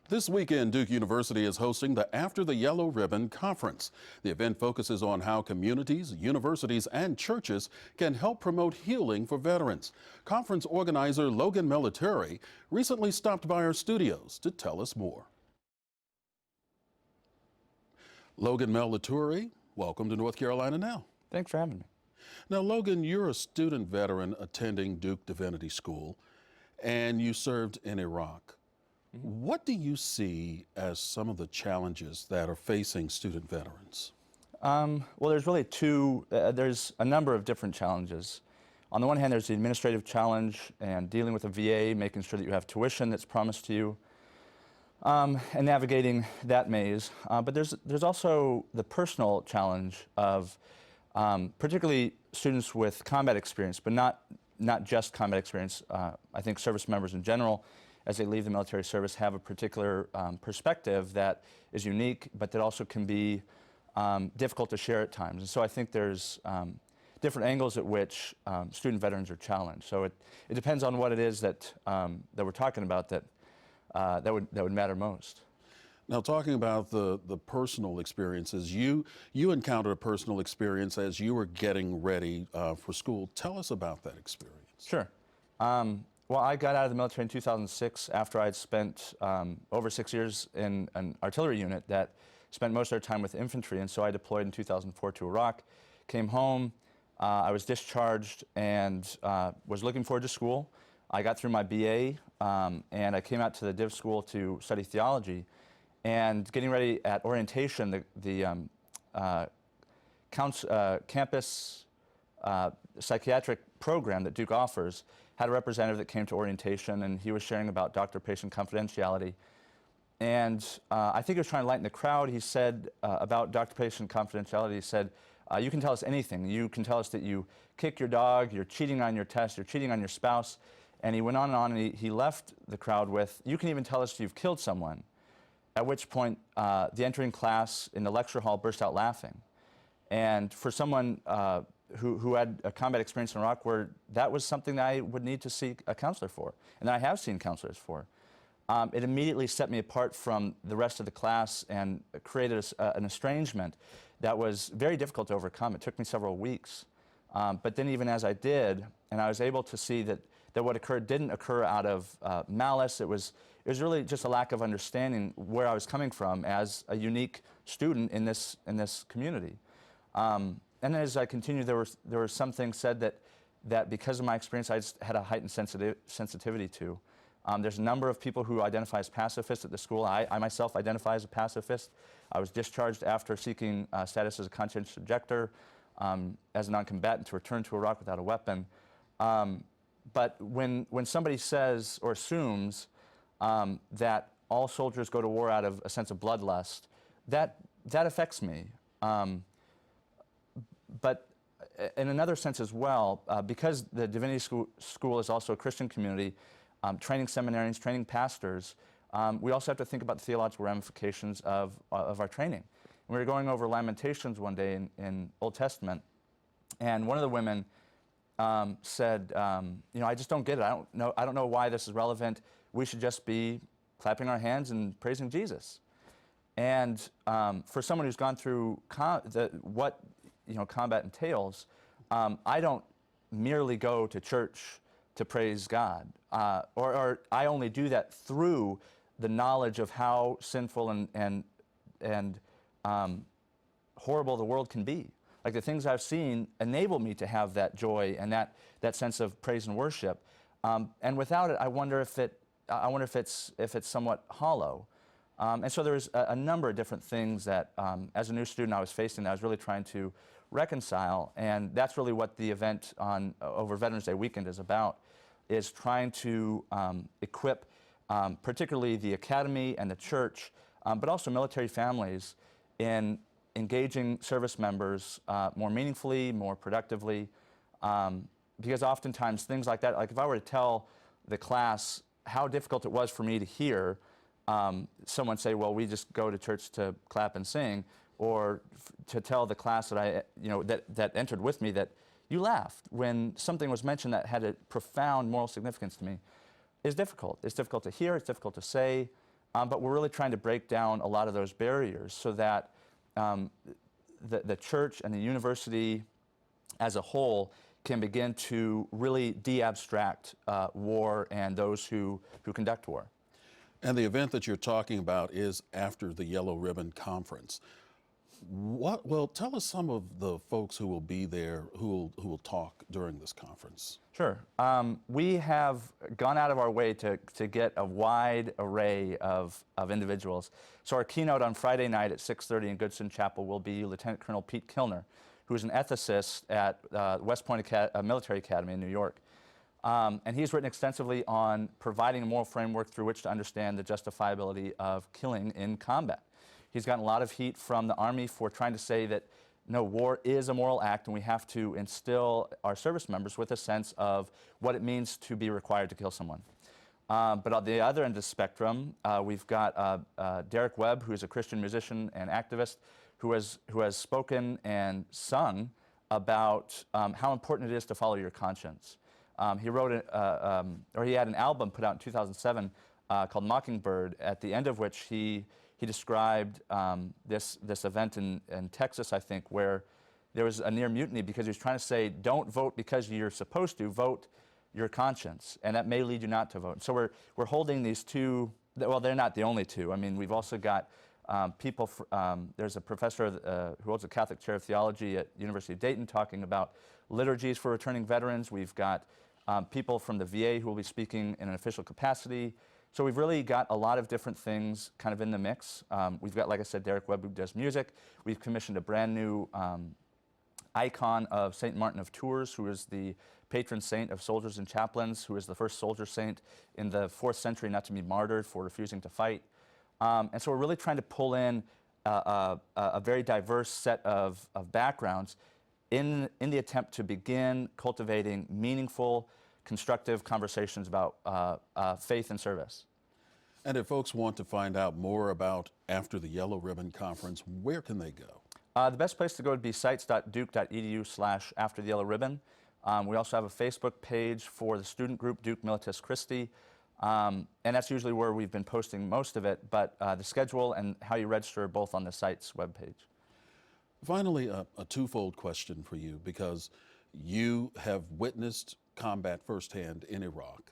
This weekend, Duke University is hosting the After the Yellow Ribbon Conference. The event focuses on how communities, universities, and churches can help promote healing for veterans. Conference organizer Logan M recently stopped by our studios to tell us more. Logan M, welcome to North Carolina Now. Thanks for having me. Now, Logan, you're a student veteran attending Duke Divinity School, and you served in Iraq. What do you see as some of the challenges that are facing student veterans? Well, there's really there's a number of different challenges. On the one hand, there's the administrative challenge and dealing with a VA, making sure that you have tuition that's promised to you, and navigating that maze. But there's also the personal challenge of particularly students with combat experience, but not just combat experience. I think service members in general, as they leave the military service, have a particular perspective that is unique, but that also can be difficult to share at times. And so I think there's different angles at which student veterans are challenged. So it depends on what it is that we're talking about that would matter most. Now, talking about the personal experiences, you encountered a personal experience as you were getting ready for school. Tell us about that experience. Sure. Well, I got out of the military in 2006 after I'd spent over 6 years in an artillery unit that spent most of their time with infantry, and so I deployed in 2004 to Iraq, came home, I was discharged and was looking forward to school. I got through my BA and I came out to the Div School to study theology, and getting ready at orientation, the campus psychiatric program that Duke offers had a representative that came to orientation, and he was sharing about doctor-patient confidentiality. And I think he was trying to lighten the crowd. He said about doctor-patient confidentiality, he said, you can tell us anything. You can tell us that you kick your dog, you're cheating on your test, you're cheating on your spouse. And he went on, and he left the crowd with, you can even tell us you've killed someone. At which point, the entering class in the lecture hall burst out laughing. And for someone who had a combat experience in Iraq, where that was something that I would need to seek a counselor for, and I have seen counselors for, it immediately set me apart from the rest of the class and created an estrangement that was very difficult to overcome. It took me several weeks. But then even as I did, and I was able to see that what occurred didn't occur out of malice, it was really just a lack of understanding where I was coming from as a unique student in this community. And then as I continued, there were some things said that because of my experience, I just had a heightened sensitivity to. There's a number of people who identify as pacifists at the school. I myself identify as a pacifist. I was discharged after seeking status as a conscientious objector, as a non-combatant to return to Iraq without a weapon. But when somebody says or assumes that all soldiers go to war out of a sense of bloodlust, that affects me. But in another sense as well, because the Divinity School is also a Christian community, training seminarians, training pastors, we also have to think about the theological ramifications of our training. We were going over Lamentations one day in Old Testament, and one of the women said, you know, I just don't get it. I don't know why this is relevant. We should just be clapping our hands and praising Jesus. And for someone who's gone through what combat entails, I don't merely go to church to praise God, or I only do that through the knowledge of how sinful and horrible the world can be. Like the things I've seen enable me to have that joy and that sense of praise and worship. And without it, I wonder if it's somewhat hollow. And so there's a number of different things that, as a new student, I was facing that I was really trying to reconcile, and that's really what the event over Veterans Day weekend is about, is trying to equip particularly the academy and the church, but also military families in engaging service members more meaningfully, more productively, because oftentimes things like that, like if I were to tell the class how difficult it was for me to hear someone say, well, we just go to church to clap and sing, or to tell the class that that entered with me that you laughed when something was mentioned that had a profound moral significance to me, is difficult. It's difficult to hear, it's difficult to say, but we're really trying to break down a lot of those barriers so that the church and the university as a whole can begin to really de-abstract war and those who conduct war. And the event that you're talking about is after the Yellow Ribbon Conference. Well, tell us some of the folks who will be there, who will talk during this conference. Sure. We have gone out of our way to get a wide array of individuals. So our keynote on Friday night at 6:30 in Goodson Chapel will be Lieutenant Colonel Pete Kilner, who is an ethicist at West Point Military Academy in New York. And he's written extensively on providing a moral framework through which to understand the justifiability of killing in combat. He's gotten a lot of heat from the Army for trying to say that, no, war is a moral act and we have to instill our service members with a sense of what it means to be required to kill someone. But on the other end of the spectrum, we've got Derek Webb, who is a Christian musician and activist, who has spoken and sung about how important it is to follow your conscience. He wrote, he had an album put out in 2007 called Mockingbird, at the end of which he described this event in Texas, I think, where there was a near mutiny because he was trying to say, don't vote because you're supposed to, vote your conscience, and that may lead you not to vote. So we're holding these two, well, they're not the only two. I mean, we've also got people, there's a professor who holds a Catholic chair of theology at University of Dayton talking about liturgies for returning veterans. We've got people from the VA who will be speaking in an official capacity. So we've really got a lot of different things kind of in the mix. We've got, like I said, Derek Webb, who does music. We've commissioned a brand new icon of St. Martin of Tours, who is the patron saint of soldiers and chaplains, who is the first soldier saint in the 4th century not to be martyred for refusing to fight. And so we're really trying to pull in a very diverse set of backgrounds in the attempt to begin cultivating meaningful, constructive conversations about faith and service. And if folks want to find out more about After the Yellow Ribbon Conference, where can they go? The best place to go would be sites.duke.edu/aftertheyellowribbon. We also have a Facebook page for the student group Duke Militis Christi, and that's usually where we've been posting most of it, but the schedule and how you register are both on the site's webpage. Finally, a twofold question for you, because you have witnessed combat firsthand in Iraq.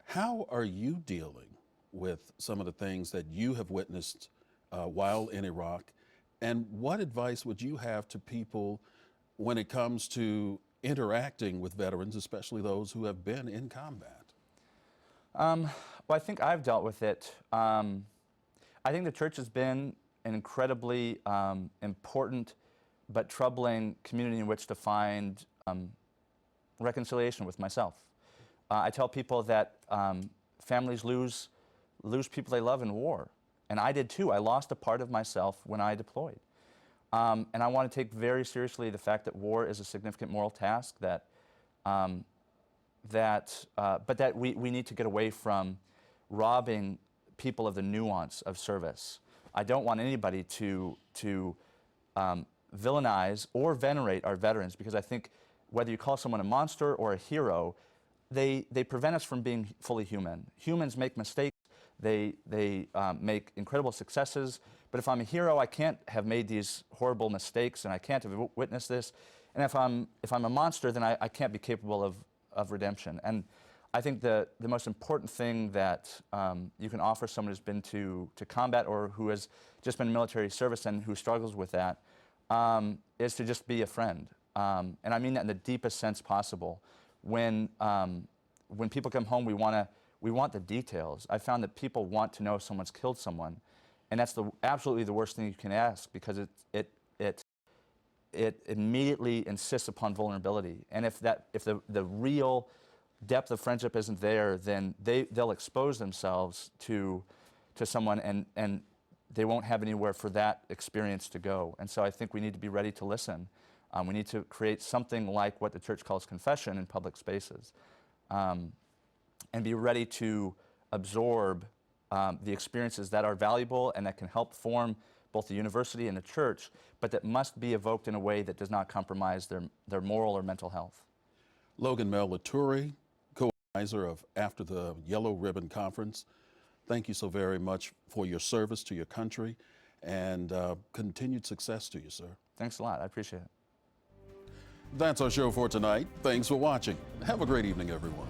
How are you dealing with some of the things that you have witnessed while in Iraq? And what advice would you have to people when it comes to interacting with veterans, especially those who have been in combat? Well, I think I've dealt with it. I think the church has been an incredibly important but troubling community in which to find reconciliation with myself. I tell people that families lose people they love in war, and I did too. I lost a part of myself when I deployed. And I want to take very seriously the fact that war is a significant moral task, but that we need to get away from robbing people of the nuance of service. I don't want anybody to villainize or venerate our veterans, because I think whether you call someone a monster or a hero, they prevent us from being fully human. Humans make mistakes. They make incredible successes. But if I'm a hero, I can't have made these horrible mistakes, and I can't have witnessed this. And if I'm a monster, then I can't be capable of redemption. And I think the most important thing that you can offer someone who's been to combat or who has just been in military service and who struggles with that is to just be a friend. And I mean that in the deepest sense possible. When people come home, we want the details. I found that people want to know if someone's killed someone, and that's absolutely the worst thing you can ask, because it immediately insists upon vulnerability. And if the real depth of friendship isn't there, then they'll expose themselves to someone, and they won't have anywhere for that experience to go. And so I think we need to be ready to listen. We need to create something like what the church calls confession in public spaces, and be ready to absorb the experiences that are valuable and that can help form both the university and the church, but that must be evoked in a way that does not compromise their moral or mental health. Logan M, co-organizer of After the Yellow Ribbon Conference, Thank you so very much for your service to your country, and continued success to you, sir. Thanks a lot. I appreciate it. That's our show for tonight. Thanks for watching. Have a great evening, everyone.